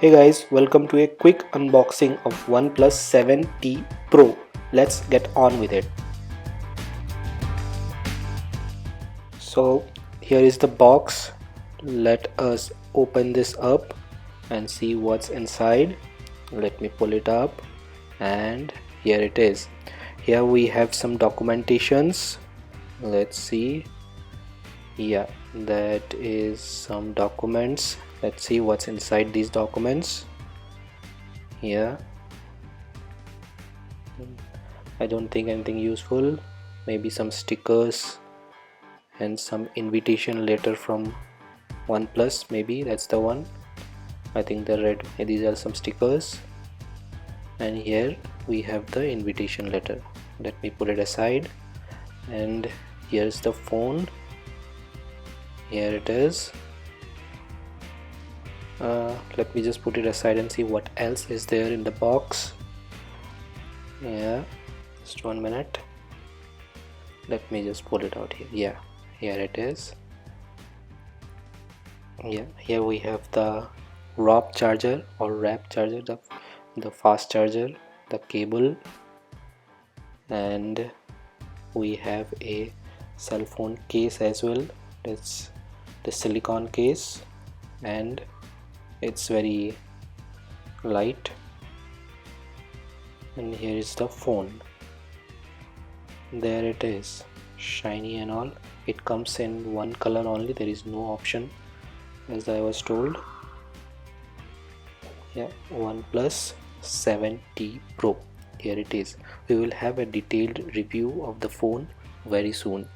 Hey guys, welcome to a quick unboxing of OnePlus 7T Pro. Let's get on with it. So here is the box. Let us open this up and see what's inside. Let me pull it up and here it is. Here we have some documentations. Let's see. Yeah, that is some documents. Let's see what's inside these documents. Here I don't think anything useful, maybe some stickers and some invitation letter from OnePlus, maybe that's the one. I think the red, these are some stickers, and here we have the invitation letter. Let me put it aside, and here's the phone. Here it is. Let me just put it aside and see what else is there in the box. Yeah, just 1 minute. Let me just pull it out here. Yeah, here it is. Yeah, here we have the ROP charger or RAP charger, the fast charger, the cable, and we have a cell phone case as well. It's the silicone case and it's very light. And here is the phone. There it is, shiny and all. It comes in one color only, there is no option as I was told. Yeah, OnePlus 7T Pro. Here it is. We will have a detailed review of the phone very soon.